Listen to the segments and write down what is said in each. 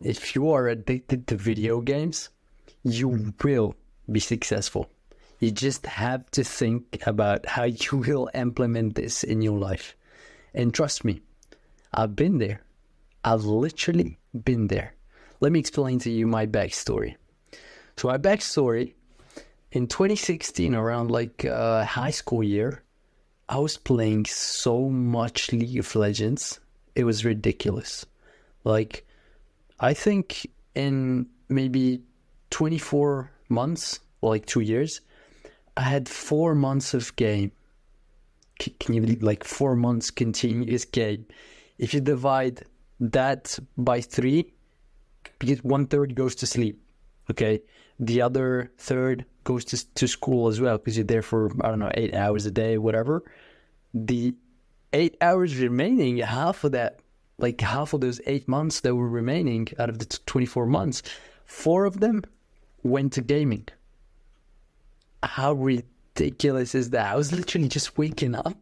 if you are addicted to video games, you will be successful. You just have to think about how you will implement this in your life. And trust me, I've been there. I've literally been there. Let me explain to you my backstory. So my backstory, in 2016, around like high school year, I was playing so much League of Legends. It was ridiculous. Like, I think in maybe 24 months, like 2 years, I had 4 months of game. Can you believe, like 4 months continuous game? If you divide that by 3, because 1/3 goes to sleep, okay? The other third goes to school as well, because you're there for, I don't know, 8 hours a day, whatever. The 8 hours remaining, half of that, like half of those 8 months that were remaining out of the 24 months, 4 of them went to gaming. How ridiculous is that? I was literally just waking up.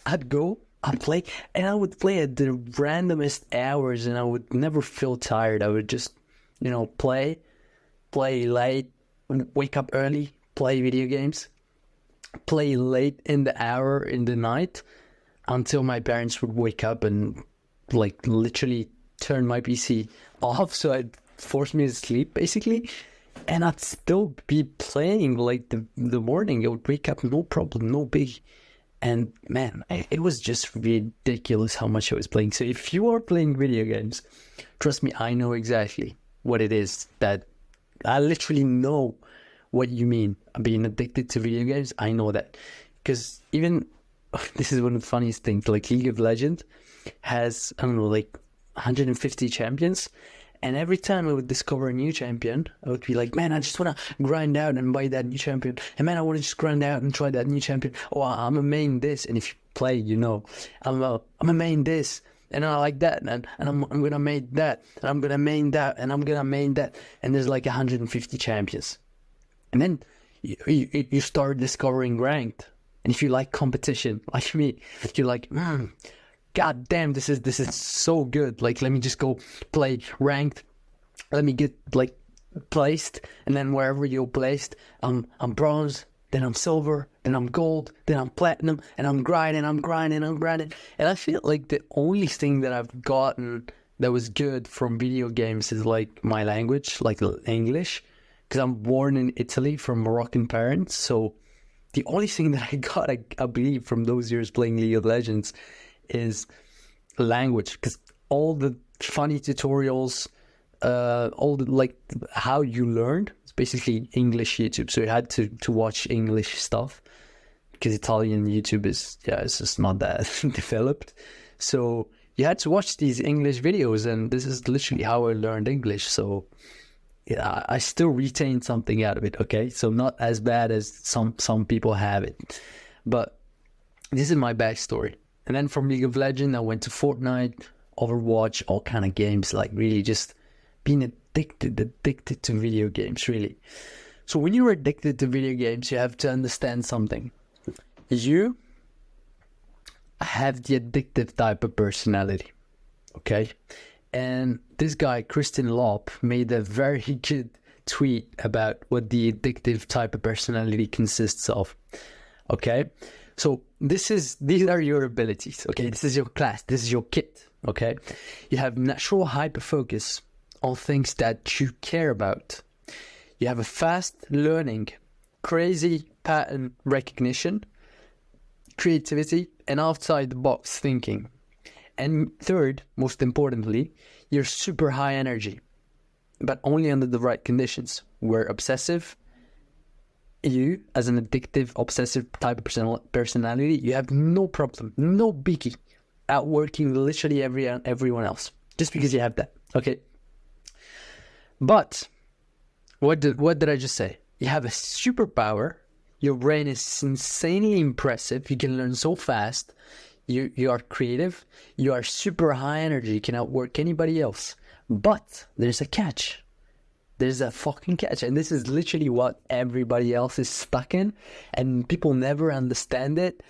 I'd play, and I would play at the randomest hours, and I would never feel tired. I would just, play late, wake up early, play video games, play late in the hour in the night until my parents would wake up and like literally turn my PC off, so I'd force me to sleep basically. And I'd still be playing like the morning. I would wake up, no problem, no big. And man, it was just ridiculous how much I was playing. So if you are playing video games, trust me, I know exactly what it is. That I literally know what you mean. Being addicted to video games, I know that. Because even, this is one of the funniest things, like League of Legends has, I don't know, like 150 champions. And every time I would discover a new champion, I would be like, man, I just want to grind out and buy that new champion. And man, I want to just grind out and try that new champion. Oh, I'm a main this. And if you play, I'm a main this. And I like that. And I'm going to main that. And I'm going to main that. And I'm going to main that. And there's like 150 champions. And then you start discovering ranked. And if you like competition, like me, you're like, God damn, this is so good. Like, let me just go play ranked. Let me get like placed, and then wherever you're placed, I'm bronze, then I'm silver, then I'm gold, then I'm platinum, and I'm grinding. And I feel like the only thing that I've gotten that was good from video games is like my language, like English, because I'm born in Italy from Moroccan parents. So the only thing that I got, I believe, from those years playing League of Legends is language, because all the funny tutorials, all the like how you learned, it's basically English YouTube. So you had to watch English stuff, because Italian YouTube is it's just not that developed. So you had to watch these English videos, and this is literally how I learned English. So yeah, I still retain something out of it. Okay, so not as bad as some people have it, but this is my backstory. And then from League of Legends, I went to Fortnite, Overwatch, all kind of games, like really just being addicted to video games, really. So when you're addicted to video games, you have to understand something. You have the addictive type of personality, okay? And this guy, Christian Lopp, made a very good tweet about what the addictive type of personality consists of, okay? So these are your abilities, okay? This is your class, this is your kit, okay? You have natural hyperfocus on things that you care about. You have a fast learning, crazy pattern recognition, creativity, and outside the box thinking. And third, most importantly, you're super high energy, but only under the right conditions. We're obsessive. You, as an addictive, obsessive type of personality, you have no problem, no biggie, outworking literally everyone else, just because you have that, okay? But what did I just say? You have a superpower. Your brain is insanely impressive. You can learn so fast. You are creative. You are super high energy. You can outwork anybody else. But there's a catch. There's a fucking catch. And this is literally what everybody else is stuck in. And people never understand it.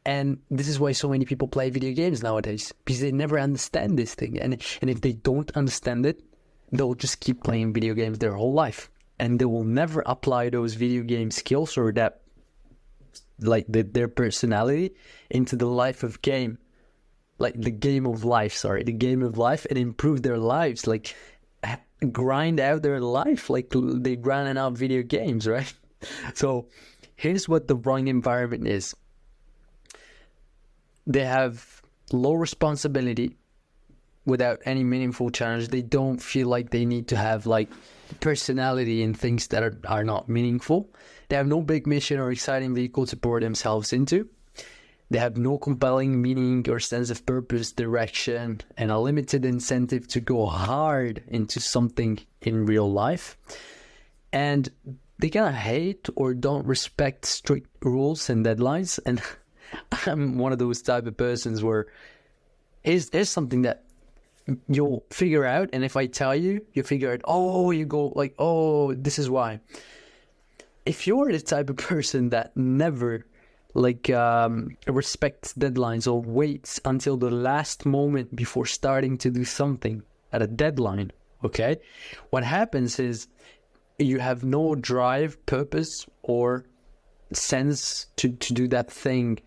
And this is why so many people play video games nowadays. Because they never understand this thing. And if they don't understand it, they'll just keep playing video games their whole life, and they will never apply those video game skills or that, like their personality, into the life of game, like the game of life, the game of life, and improve their lives, like grind out their life like they grinding out video games, right? So here's what the wrong environment is. They have low responsibility without any meaningful challenge. They don't feel like they need to have like personality in things that are not meaningful. They have no big mission or exciting vehicle to pour themselves into. They have no compelling meaning or sense of purpose, direction, and a limited incentive to go hard into something in real life. And they kind of hate or don't respect strict rules and deadlines. And I'm one of those type of persons where here's something that you'll figure out, and if I tell you, you figure out, oh, you go like, oh, this is why. If you're the type of person that never respects deadlines or waits until the last moment before starting to do something at a deadline, okay, what happens is you have no drive, purpose, or sense to do that thing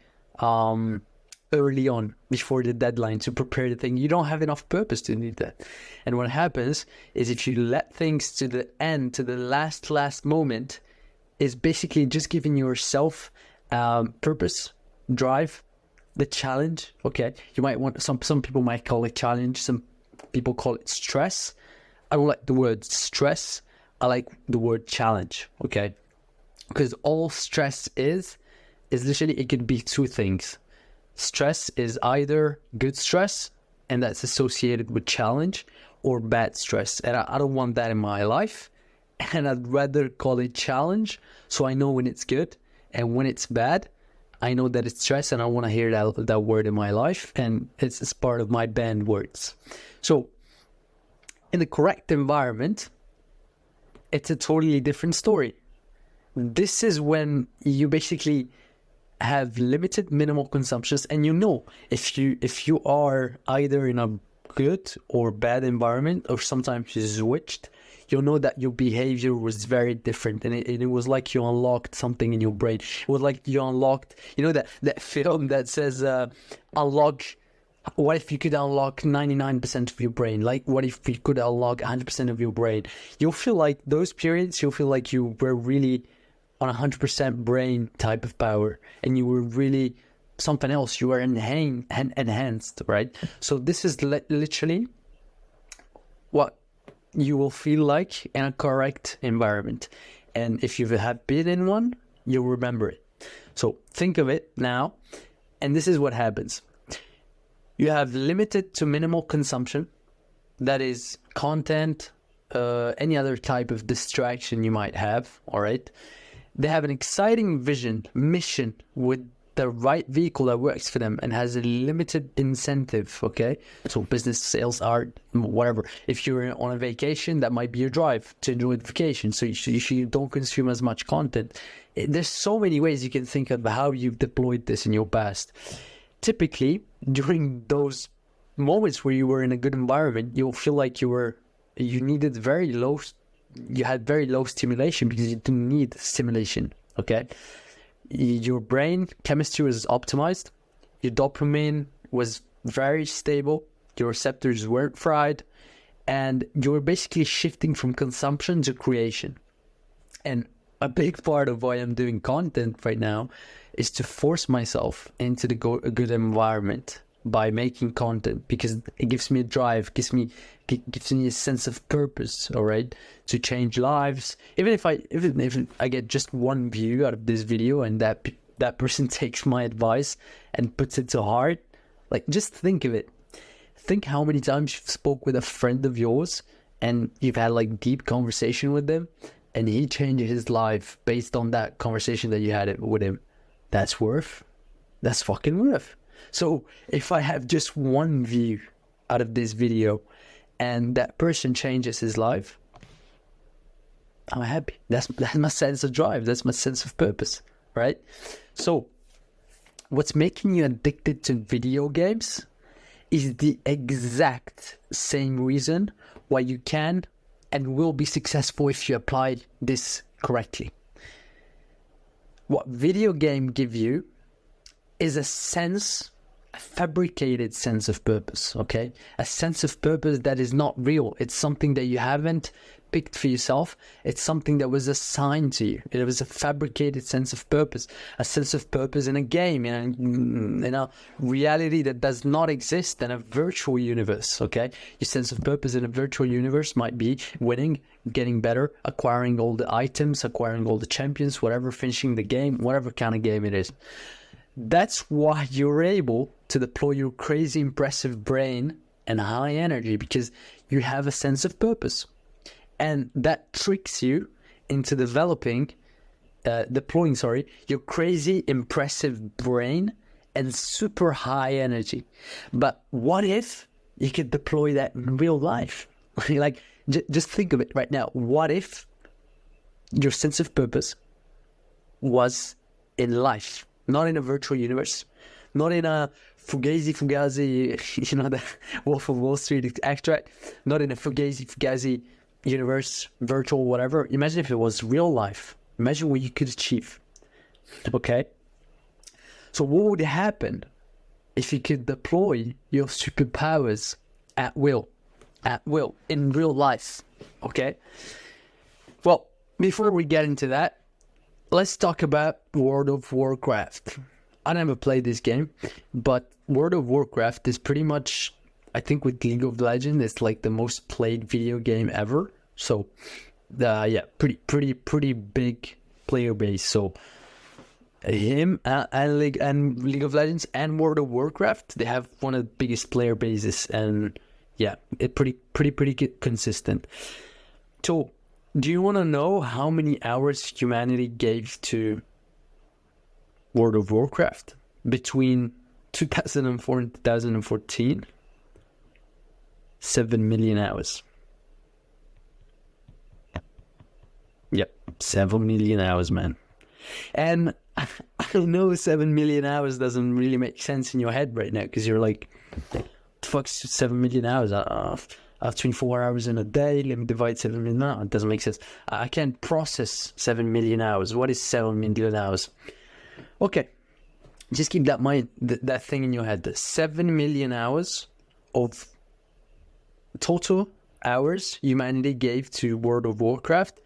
early on before the deadline to prepare the thing. You don't have enough purpose to do that. And what happens is if you let things to the end, to the last moment, is basically just giving yourself purpose, drive, the challenge. Okay, you might want some people might call it challenge, some people call it stress. I don't like the word stress, I like the word challenge. Okay, because all stress is literally, it could be two things. Stress is either good stress, and that's associated with challenge, or bad stress, and I don't want that in my life. And I'd rather call it challenge, so I know when it's good, and when it's bad, I know that it's stress, and I want to hear that word in my life, and it's part of my banned words. So in the correct environment, it's a totally different story. This is when you basically have limited minimal consumptions, and you know if you are either in a good or bad environment, or sometimes you switched, you'll know that your behavior was very different, and it was like you unlocked something in your brain. It was like you unlocked, you know, that film that says unlock, what if you could unlock 99% of your brain? Like, what if you could unlock 100% of your brain? You'll feel like those periods, you'll feel like you were really on 100% brain type of power, and you were really something else. You were enhanced, right? So this is literally what you will feel like in a correct environment. And if you have been in one, you'll remember it. So think of it now, and this is what happens. You have limited to minimal consumption, that is content, any other type of distraction you might have, all right? They have an exciting vision, mission with the right vehicle that works for them and has a limited incentive, okay? So business, sales, art, whatever. If you're on a vacation, that might be your drive to enjoy the vacation. So you don't consume as much content. There's so many ways you can think of how you've deployed this in your past. Typically, during those moments where you were in a good environment, you'll feel like you needed very low, you had very low stimulation because you didn't need stimulation, okay? Your brain chemistry was optimized, your dopamine was very stable, your receptors weren't fried, and you were basically shifting from consumption to creation. And a big part of why I'm doing content right now is to force myself into a good environment by making content, because it gives me a drive, gives me a sense of purpose, all right, to change lives. Even if I get just one view out of this video, and that person takes my advice and puts it to heart, like, just think of it. Think how many times you've spoke with a friend of yours and you've had like deep conversation with them, and he changed his life based on that conversation that you had with him. That's fucking worth. So if I have just one view out of this video and that person changes his life, I'm happy. That's my sense of drive. That's my sense of purpose, right? So what's making you addicted to video games is the exact same reason why you can and will be successful if you apply this correctly. What video game give you is a fabricated sense of purpose, okay? A sense of purpose that is not real. It's something that you haven't picked for yourself. It's something that was assigned to you. It was a fabricated sense of purpose, a sense of purpose in a game, in a reality that does not exist, in a virtual universe, okay? Your sense of purpose in a virtual universe might be winning, getting better, acquiring all the items, acquiring all the champions, whatever, finishing the game, whatever kind of game it is. That's why you're able to deploy your crazy impressive brain and high energy, because you have a sense of purpose. And that tricks you into deploying your crazy impressive brain and super high energy. But what if you could deploy that in real life? Like, just think of it right now. What if your sense of purpose was in life? Not in a virtual universe, not in a Fugazi, the Wolf of Wall Street extract, not in a Fugazi universe, virtual, whatever. Imagine if it was real life. Imagine what you could achieve. Okay? So what would happen if you could deploy your superpowers at will, in real life? Okay? Well, before we get into that, let's talk about World of Warcraft. I never played this game, but World of Warcraft is pretty much, I think with League of Legends, it's like the most played video game ever. So, yeah, pretty big player base. So, him and League of Legends and World of Warcraft, they have one of the biggest player bases, and yeah, it pretty consistent. So, do you want to know how many hours humanity gave to World of Warcraft between 2004 and 2014? 7 million hours. Yep, 7 million hours, man. And I know 7 million hours doesn't really make sense in your head right now, because you're like, what the fuck's 7 million hours? I have 24 hours in a day. Let me divide 7 million. No, it doesn't make sense. I can't process 7 million hours. What is 7 million hours? Okay, just keep that mind, that thing in your head. The 7 million hours of total hours humanity gave to World of Warcraft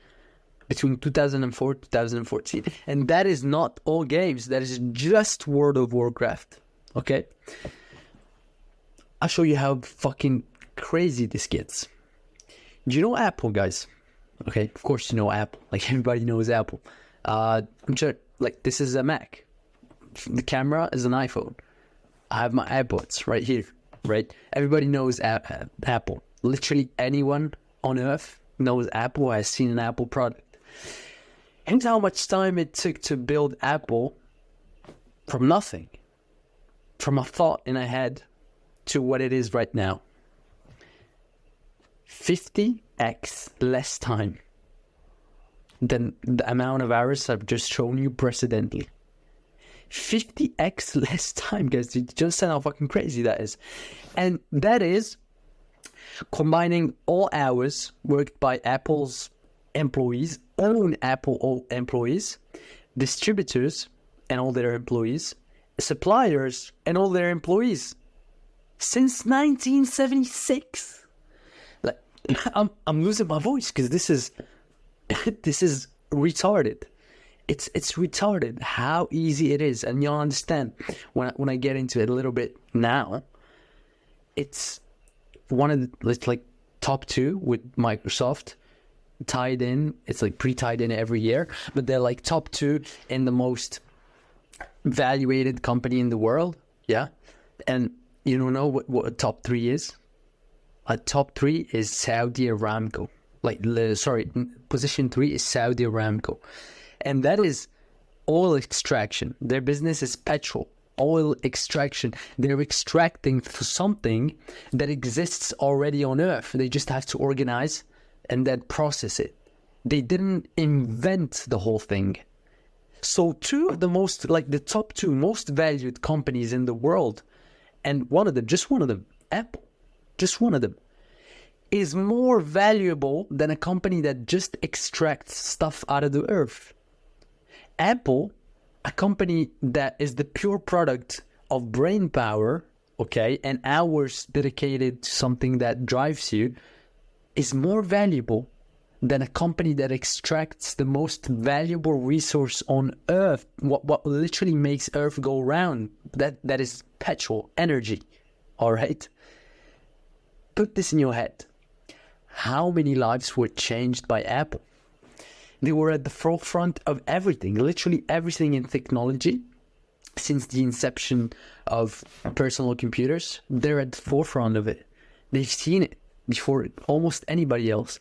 between 2004 and 2014. And that is not all games. That is just World of Warcraft. Okay? I'll show you how fucking crazy this gets. Do you know Apple, guys? Okay, of course you know Apple. Like, everybody knows Apple. I'm sure, like, this is a Mac. The camera is an iPhone. I have my iPods right here, right? Everybody knows Apple. Literally anyone on earth knows Apple, has seen an Apple product. And how much time it took to build Apple from nothing, from a thought in a head to what it is right now. 50x less time than the amount of hours I've just shown you precedently. 50x less time, guys. You just said how fucking crazy that is. And that is combining all hours worked by Apple's employees, own Apple employees, distributors and all their employees, suppliers and all their employees since 1976. Like, I'm losing my voice because this is retarded. It's retarded how easy it is, and you'll understand when I get into it a little bit now. It's one of it's like top 2 with Microsoft tied in. It's like pre-tied in every year, but they're like top 2 in the most valuated company in the world. Yeah, and you don't know what a top 3 is? A top 3 is Saudi Aramco. Position 3 is Saudi Aramco. And that is oil extraction. Their business is petrol, oil extraction. They're extracting for something that exists already on Earth. They just have to organize and then process it. They didn't invent the whole thing. So two of the most, like the top 2 most valued companies in the world, and just one of them, Apple, just one of them, is more valuable than a company that just extracts stuff out of the earth. Apple, a company that is the pure product of brain power, okay, and hours dedicated to something that drives you, is more valuable than a company that extracts the most valuable resource on earth, what literally makes earth go round, that is petrol, energy. All right? Put this in your head. How many lives were changed by Apple? They were at the forefront of everything, literally everything in technology. Since the inception of personal computers, they're at the forefront of it. They've seen it before almost anybody else.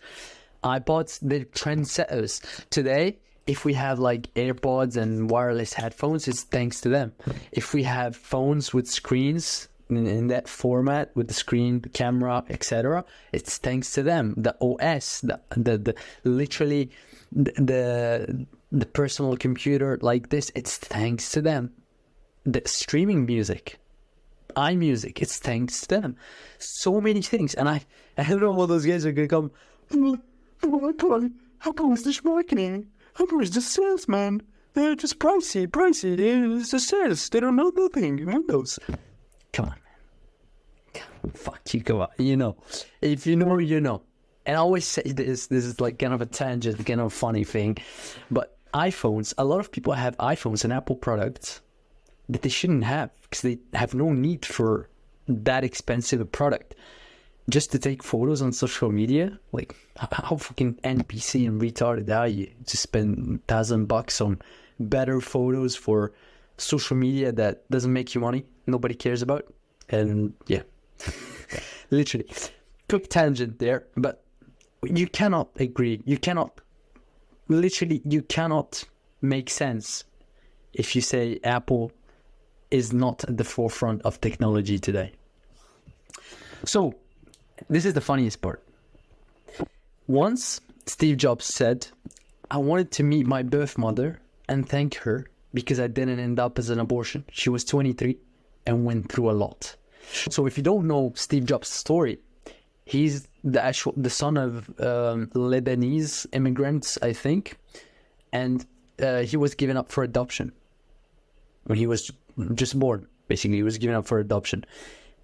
iPods, they're trendsetters. Today, if we have like AirPods and wireless headphones, it's thanks to them. If we have phones with screens in that format, with the screen, the camera, etc., it's thanks to them. The OS, the literally the personal computer like this, it's thanks to them. The streaming music, iMusic, it's thanks to them. So many things, and I don't know what those guys are gonna come. How come is this marketing? How come is this salesman? They're just pricey. It's the sales. They don't know nothing. Who knows? Come on, man. Fuck you, come on. You know. If you know, you know. And I always say this is like kind of a tangent, kind of a funny thing. But iPhones, a lot of people have iPhones and Apple products that they shouldn't have because they have no need for that expensive a product. Just to take photos on social media, like how fucking NPC and retarded are you to spend $1,000 on better photos for social media that doesn't make you money, nobody cares about? And yeah, literally, quick tangent there, but you cannot agree. You cannot make sense if you say Apple is not at the forefront of technology today. So, this is the funniest part. Once, Steve Jobs said, I wanted to meet my birth mother and thank her because I didn't end up as an abortion. She was 23 and went through a lot. So if you don't know Steve Jobs' story, he's the son of Lebanese immigrants, I think. And he was given up for adoption when he was just born. Basically, he was given up for adoption.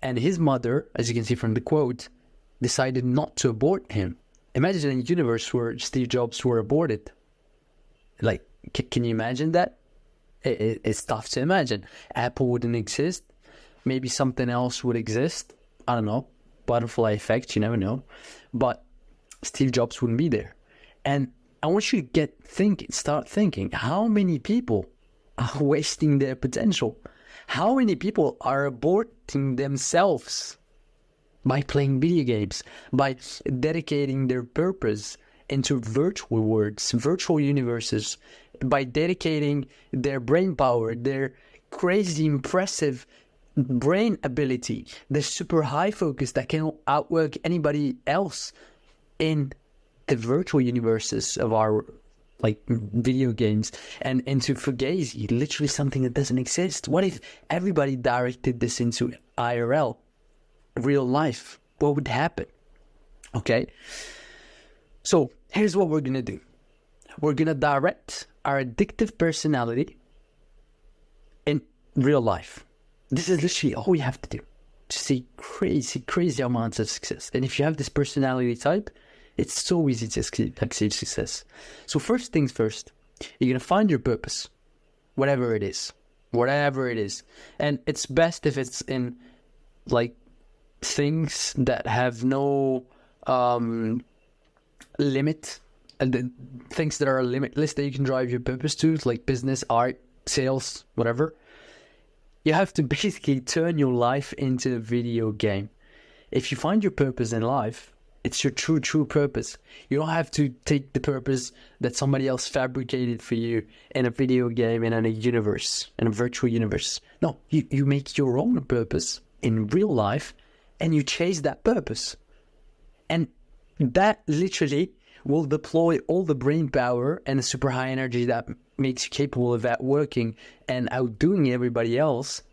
And his mother, as you can see from the quote, decided not to abort him. Imagine a universe where Steve Jobs were aborted. Like, can you imagine that? It's tough to imagine. Apple wouldn't exist. Maybe something else would exist. I don't know. Butterfly effect, you never know. But Steve Jobs wouldn't be there. And I want you to start thinking, how many people are wasting their potential? How many people are aborting themselves by playing video games, by dedicating their purpose into virtual worlds, virtual universes, by dedicating their brain power, their crazy impressive brain ability, the super high focus that can outwork anybody else in the virtual universes of our like video games, and into fugazi, literally something that doesn't exist. What if everybody directed this into IRL, real life? What would happen? Okay, so here's what we're gonna do. We're gonna direct our addictive personality in real life. This is literally all we have to do to see crazy amounts of success. And if you have this personality type, it's so easy to achieve success. So first things first, you're going to find your purpose, whatever it is. And it's best if it's in like things that have no limit, and the things that are limitless that you can drive your purpose to, like business, art, sales, whatever. You have to basically turn your life into a video game. If you find your purpose in life, it's your true purpose. You don't have to take the purpose that somebody else fabricated for you in a video game and in a universe, in a virtual universe. No, you make your own purpose in real life and you chase that purpose. And that literally will deploy all the brain power and the super high energy that makes you capable of outworking and outdoing everybody else.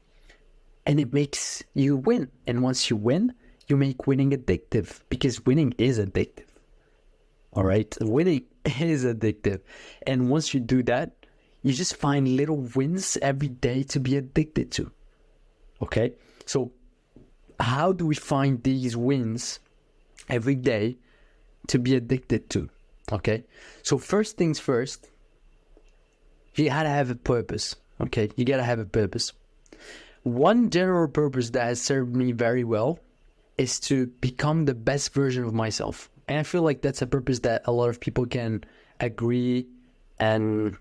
And it makes you win. And once you win, you make winning addictive, because winning is addictive. All right, winning is addictive. And once you do that, you just find little wins every day to be addicted to. Okay, so how do we find these wins every day to be addicted to? Okay, so first things first, you gotta have a purpose. Okay, you gotta have a purpose. One general purpose that has served me very well is to become the best version of myself. And I feel like that's a purpose that a lot of people can agree and,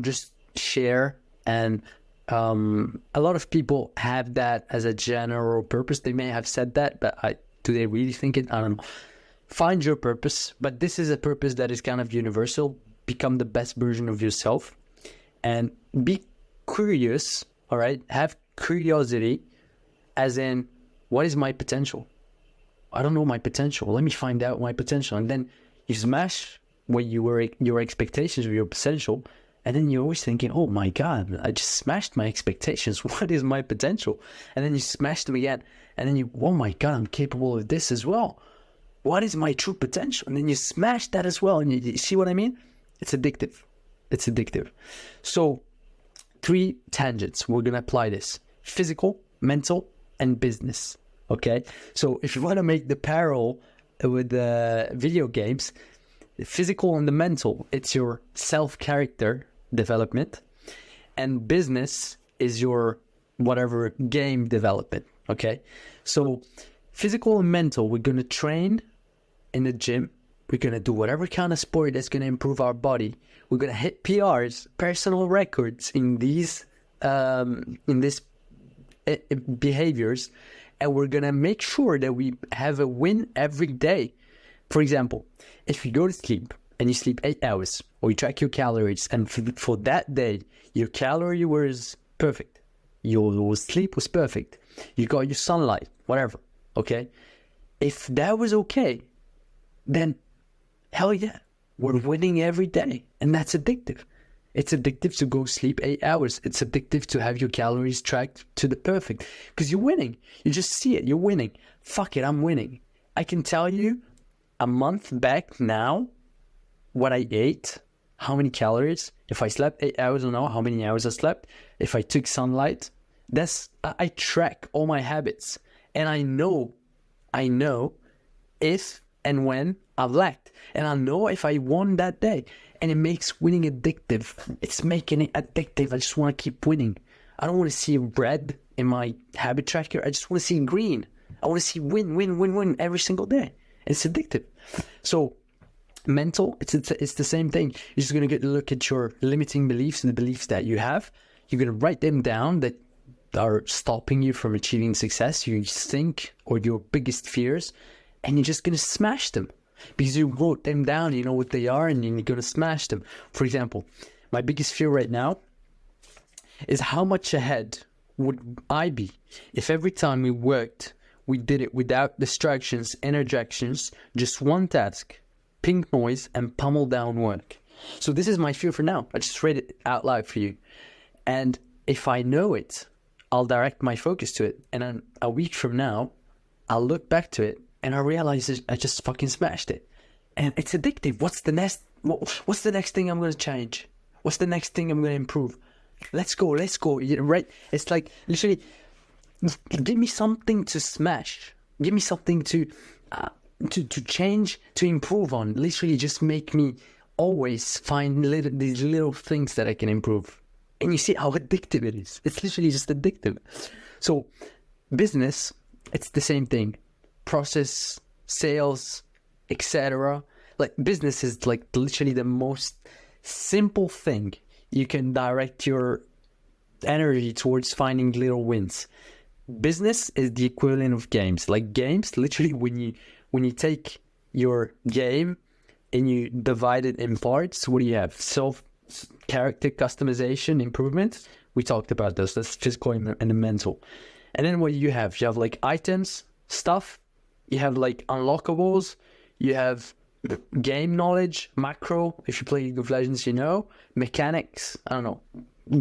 just share. And a lot of people have that as a general purpose. They may have said that, but do they really think it? I don't know. Find your purpose, but this is a purpose that is kind of universal. Become the best version of yourself and be curious, all right? Have curiosity, as in, what is my potential? I don't know my potential. Let me find out my potential. And then you smash what your expectations of your potential. And then you're always thinking, oh my God, I just smashed my expectations. What is my potential? And then you smash them again. And then oh my God, I'm capable of this as well. What is my true potential? And then you smash that as well. And you see what I mean? It's addictive. It's addictive. So 3 tangents. We're going to apply this: physical, mental, and business. Okay. So if you want to make the parallel with video games, the physical and the mental, it's your self-character development, and business is your whatever game development. Okay. So physical and mental, we're going to train in the gym. We're going to do whatever kind of sport that's going to improve our body. We're going to hit PRs, personal records in these behaviors. And we're going to make sure that we have a win every day. For example, if you go to sleep and you sleep 8 hours, or you track your calories, and for that day, your calorie was perfect. Your sleep was perfect. You got your sunlight, whatever. Okay. If that was okay, then hell yeah, we're winning every day. And that's addictive. It's addictive to go sleep 8 hours. It's addictive to have your calories tracked to the perfect, because you're winning. You just see it. You're winning. Fuck it, I'm winning. I can tell you a month back now what I ate, how many calories, if I slept 8 hours or not, how many hours I slept, if I took sunlight. I track all my habits, and I know if and when I've lacked, and I know if I won that day. And it makes winning addictive. It's making it addictive. I just want to keep winning. I don't want to see red in my habit tracker. I just want to see green. I want to see win every single day. It's addictive. So mental, it's the same thing. You're just going to look at your limiting beliefs and the beliefs that you have. You're going to write them down that are stopping you from achieving success. You think, or your biggest fears, and you're just going to smash them. Because you wrote them down, you know what they are, and you're going to smash them. For example, my biggest fear right now is how much ahead would I be if every time we worked, we did it without distractions, interjections, just one task, pink noise, and pummel down work. So this is my fear for now. I just read it out loud for you. And if I know it, I'll direct my focus to it. And then a week from now, I'll look back to it, and I realize I just fucking smashed it. And it's addictive. What's the next thing I'm going to change? What's the next thing I'm going to improve? Let's go. Right? It's like, literally, give me something to smash. Give me something to change, to improve on. Literally just make me always find these little things that I can improve. And you see how addictive it is. It's literally just addictive. So business, it's the same thing. Process, sales, etc. Like business is like literally the most simple thing. You can direct your energy towards finding little wins. Business is the equivalent of games. Like games, literally when you take your game and you divide it in parts, what do you have? Character customization, improvement. We talked about this. That's physical and the mental. And then what you have like items, stuff. You have like unlockables, you have game knowledge, macro, if you play League of Legends, mechanics, I don't know,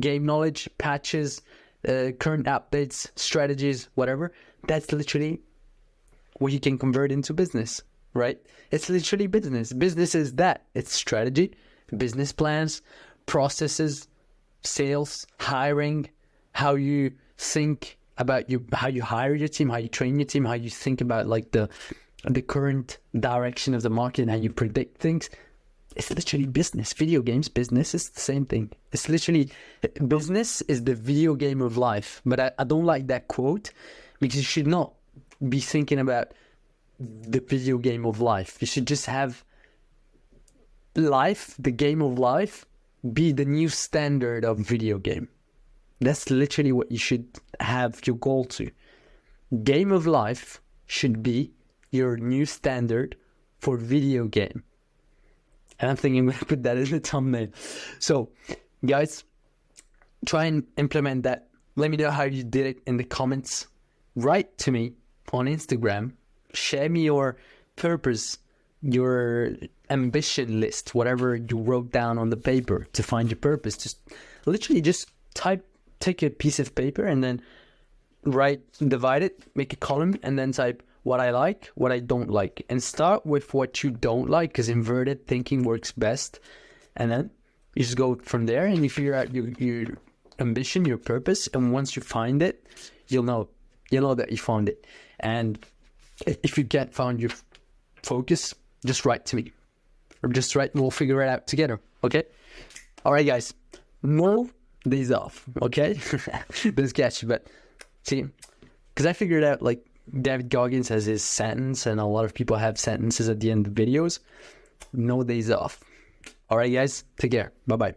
game knowledge, patches, current updates, strategies, whatever. That's literally what you can convert into business, right? It's literally business. Business is that. It's strategy, business plans, processes, sales, hiring, how you think about how you hire your team, how you train your team, how you think about like the current direction of the market and how you predict things. It's literally business. Video games, business is the same thing. It's literally, business is the video game of life. But I don't like that quote, because you should not be thinking about the video game of life. You should just have life, the game of life, be the new standard of video game. That's literally what you should have your goal to. Game of life should be your new standard for video game. And I'm thinking I'm going to put that in the thumbnail. So, guys, try and implement that. Let me know how you did it in the comments. Write to me on Instagram. Share me your purpose, your ambition list, whatever you wrote down on the paper to find your purpose. Just take a piece of paper and then divide it, make a column, and then type what I like, what I don't like, and start with what you don't like, because inverted thinking works best. And then you just go from there and you figure out your ambition, your purpose. And once you find it, you'll know that you found it. And if you can't find your focus, just write to me, or just write and we'll figure it out together. Okay. All right, guys, no days off. Okay. Don't catch you, but see, because I figured out, like, David Goggins has his sentence, and a lot of people have sentences at the end of videos. No days off. All right, guys, take care. Bye-bye.